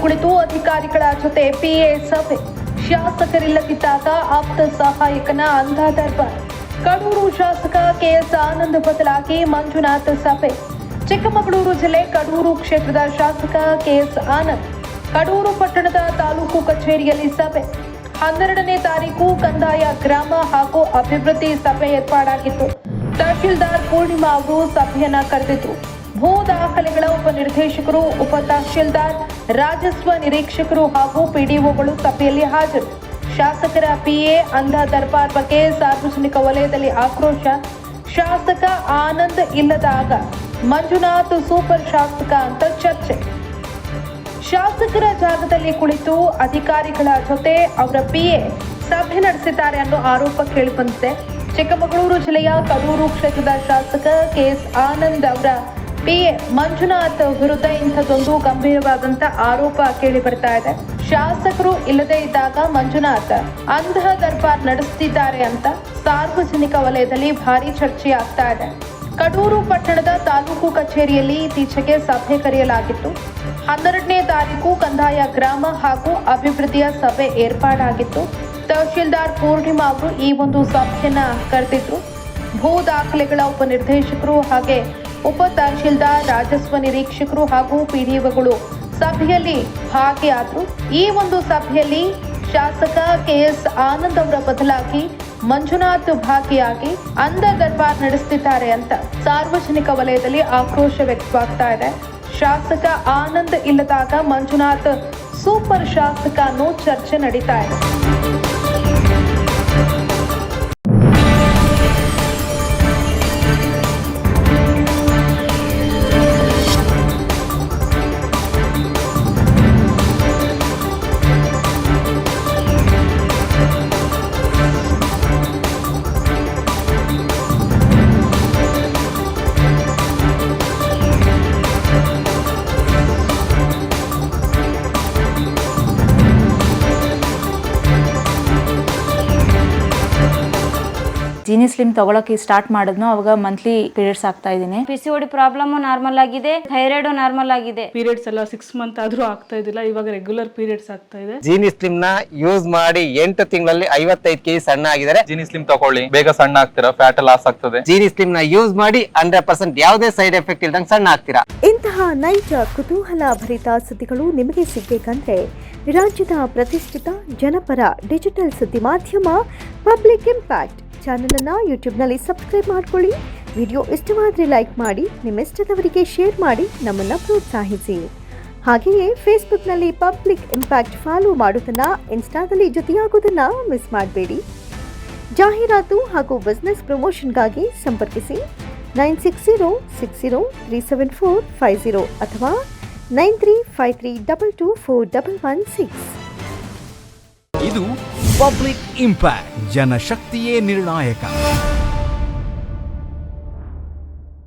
ಕುಳಿತು ಅಧಿಕಾರಿಗಳ ಜೊತೆ ಪಿಎ ಸಭೆ. ಶಾಸಕರಿಲ್ಲದಿದ್ದಾಗ ಆಪ್ತ ಸಹಾಯಕನ ಅಂಧ ದರ್ಬಾರ್. ಕಡೂರು ಶಾಸಕ ಕೆಎಸ್ ಆನಂದ್ ಬದಲಾಗಿ ಮಂಜುನಾಥ್ ಸಭೆ. ಚಿಕ್ಕಮಗಳೂರು ಜಿಲ್ಲೆ ಕಡೂರು ಕ್ಷೇತ್ರದ ಶಾಸಕ ಕೆಎಸ್ ಆನಂದ್ ಕಡೂರು ಪಟ್ಟಣದ ತಾಲೂಕು ಕಚೇರಿಯಲ್ಲಿ ಸಭೆ. 12ನೇ ತಾರೀಕು ಕಂದಾಯ ಗ್ರಾಮ ಹಾಗೂ ಅಭಿವೃದ್ಧಿ ಸಭೆ ಏರ್ಪಾಡಾಗಿತ್ತು. ತಹಶೀಲ್ದಾರ್ ಪೂರ್ಣಿಮಾ ಅವರು ಸಭೆಯನ್ನ ಕರೆದಿದ್ರು. ಭೂ ದಾಖಲೆಗಳ ಉಪನಿರ್ದೇಶಕರು, ಉಪ ತಹಶೀಲ್ದಾರ್, ರಾಜಸ್ವ ನಿರೀಕ್ಷಕರು ಹಾಗೂ ಪಿಡಿಒಗಳು ಸಭೆಯಲ್ಲಿ ಹಾಜರು. ಶಾಸಕರ ಪಿಎ ಅಂಧ ದರ್ಬಾರ್ ಬಗ್ಗೆ ಸಾರ್ವಜನಿಕ ವಲಯದಲ್ಲಿ ಆಕ್ರೋಶ. ಶಾಸಕ ಆನಂದ್ ಇಲ್ಲದಾಗ ಮಂಜುನಾಥ್ ಸೂಪರ್ ಶಾಸಕ ಅಂತ ಚರ್ಚೆ. ಶಾಸಕರ ಜಾಗದಲ್ಲಿ ಕುಳಿತು ಅಧಿಕಾರಿಗಳ ಜೊತೆ ಅವರ ಪಿಎ ಸಭೆ ನಡೆಸಿದ್ದಾರೆ ಅನ್ನೋ ಆರೋಪ ಕೇಳಿಬಂದಿದೆ. ಚಿಕ್ಕಮಗಳೂರು ಜಿಲ್ಲೆಯ ಕಡೂರು ಕ್ಷೇತ್ರದ ಶಾಸಕ ಕೆಎಸ್ ಆನಂದ್ ಅವರ ಪಿಎ ಮಂಜುನಾಥ್ ವಿರುದ್ಧ ಇಂಥದ್ದೊಂದು ಗಂಭೀರವಾದಂತ ಆರೋಪ ಕೇಳಿ ಬರ್ತಾ ಇದೆ. ಶಾಸಕರು ಇಲ್ಲದೆ ಇದ್ದಾಗ ಮಂಜುನಾಥ್ ಅಂಧ ದರ್ಬಾರ್ ನಡೆಸುತ್ತಿದ್ದಾರೆ ಅಂತ ಸಾರ್ವಜನಿಕ ವಲಯದಲ್ಲಿ ಭಾರಿ ಚರ್ಚೆ ಆಗ್ತಾ ಇದೆ. ಕಡೂರು ಪಟ್ಟಣದ ತಾಲೂಕು ಕಚೇರಿಯಲ್ಲಿ ಇತ್ತೀಚೆಗೆ ಸಭೆ ಕರೆಯಲಾಗಿತ್ತು. 12ನೇ ತಾರೀಕು ಕಂದಾಯ ಗ್ರಾಮ ಹಾಗೂ ಅಭಿವೃದ್ಧಿಯ ಸಭೆ ಏರ್ಪಾಡಾಗಿತ್ತು. ತಹಶೀಲ್ದಾರ್ ಪೂರ್ಣಿಮಾ ಅವರು ಈ ಒಂದು ಸಭೆಯನ್ನ ಕರೆದಿದ್ರು. ಭೂ ದಾಖಲೆಗಳ ಉಪನಿರ್ದೇಶಕರು ಹಾಗೆ ಉಪ ತಹಶೀಲ್ದಾರ್, ರಾಜಸ್ವ ನಿರೀಕ್ಷಕರು ಹಾಗೂ ಪಿಡಿಒಗಳು ಸಭೆಯಲ್ಲಿ ಭಾಗಿಯಾದರು. ಈ ಒಂದು ಸಭೆಯಲ್ಲಿ ಶಾಸಕ ಕೆಎಸ್ ಆನಂದ್ ಅವರ ಬದಲಾಗಿ ಮಂಜುನಾಥ್ ಭಾಗಿಯಾಗಿ ಅಂಧ ದರ್ಬಾರ್ ನಡೆಸುತ್ತಿದ್ದಾರೆ ಅಂತ ಸಾರ್ವಜನಿಕ ವಲಯದಲ್ಲಿ ಆಕ್ರೋಶ ವ್ಯಕ್ತವಾಗ್ತಾ ಇದೆ. ಶಾಸಕ ಆನಂದ್ ಇಲ್ಲದಾಗ ಮಂಜುನಾಥ್ ಸೂಪರ್ ಶಾಸಕ ಅನ್ನೋ ಚರ್ಚೆ ನಡೀತಾ ಇದೆ. ಜೀನಿ ಸ್ಲಿಮ್ ತಗೊಳಕ್ಕೆ ಸ್ಟಾರ್ಟ್ ಮಾಡಿದ್ನು ಅವಾಗ ಮಂತ್ಲಿ ಪೀರಿಯಡ್ಸ್ ಆಗ್ತಾ ಇದ್ದೀನಿ. PCOD ಪ್ರಾಬ್ಲಮ್ ನಾರ್ಮಲ್ ಆಗಿದೆ, ಥೈರಾಯ್ಡ್ ನಾರ್ಮಲ್ ಆಗಿದೆ. ಪೀರಿಯಡ್ಸ್ ಎಲ್ಲ 6 ಮಂತ್ ಆದ್ರೂ ಆಗ್ತಾ ಇದ್ದಿಲ್ಲ, ಇವಾಗ ರೆಗ್ಯುಲರ್ ಪೀರಿಯಡ್ಸ್ ಆಗ್ತಾ ಇದೆ. ಜೀನಿ ಸ್ಲಿಮ್ ನ ಯೂಸ್ ಮಾಡಿ 8 ತಿಂಗಳಲ್ಲಿ 55 kg ಸಣ್ಣ ಆಗಿದ್ದಾರೆ. ಜೀನಿ ಸ್ಲಿಮ್ ತಗೊಳ್ಳಿ, ಬೇಗ ಸಣ್ಣ ಆಗ್ತೀರಾ, ಫ್ಯಾಟ್ ಲಾಸ್ ಆಗ್ತದೆ. ಜೀನಿ ಸ್ಲಿಮ್ ನ ಯೂಸ್ ಮಾಡಿ 100% ಯಾವುದೇ ಸೈಡ್ ಎಫೆಕ್ಟ್ ಇಲ್ದಂಗೆ ಸಣ್ಣ ಆಗ್ತೀರಾ. ಇಂತಹ ನೈಜ ಕುತೂಹಲ ಭರಿತ ಸುದ್ದಿಗಳು ನಿಮಗೆ ಸಿಗಬೇಕಂದ್ರೆ ರಾಜ್ಯದ ಪ್ರತಿಷ್ಠಿತ ಜನಪರ ಡಿಜಿಟಲ್ ಸುದ್ದಿ ಮಾಧ್ಯಮ ಪಬ್ಲಿಕ್ ಇಂಪ್ಯಾಕ್ಟ್ ಚಾನೆಲ್ ಅನ್ನು ಯೂಟ್ಯೂಬ್ನಲ್ಲಿ ಸಬ್ಸ್ಕ್ರೈಬ್ ಮಾಡ್ಕೊಳ್ಳಿ. ವಿಡಿಯೋ ಇಷ್ಟವಾದರೆ ಲೈಕ್ ಮಾಡಿ, ನಿಮ್ಮ ಇಷ್ಟದವರಿಗೆ ಶೇರ್ ಮಾಡಿ ನಮ್ಮನ್ನು ಪ್ರೋತ್ಸಾಹಿಸಿ. ಹಾಗೆಯೇ ಫೇಸ್ಬುಕ್ನಲ್ಲಿ ಪಬ್ಲಿಕ್ ಇಂಪ್ಯಾಕ್ಟ್ ಫಾಲೋ ಮಾಡೋದನ್ನು, ಇನ್ಸ್ಟಾದಲ್ಲಿ ಜೊತೆಯಾಗೋದನ್ನು ಮಿಸ್ ಮಾಡಬೇಡಿ. ಜಾಹೀರಾತು ಹಾಗೂ ಬಿಸ್ನೆಸ್ ಪ್ರಮೋಷನ್ಗಾಗಿ ಸಂಪರ್ಕಿಸಿ 9606037450 ಅಥವಾ 9353224116. ಇದು ಪಬ್ಲಿಕ್ ಇಂಪ್ಯಾಕ್ಟ್, ಜನಶಕ್ತಿಯೇ ನಿರ್ಣಾಯಕ.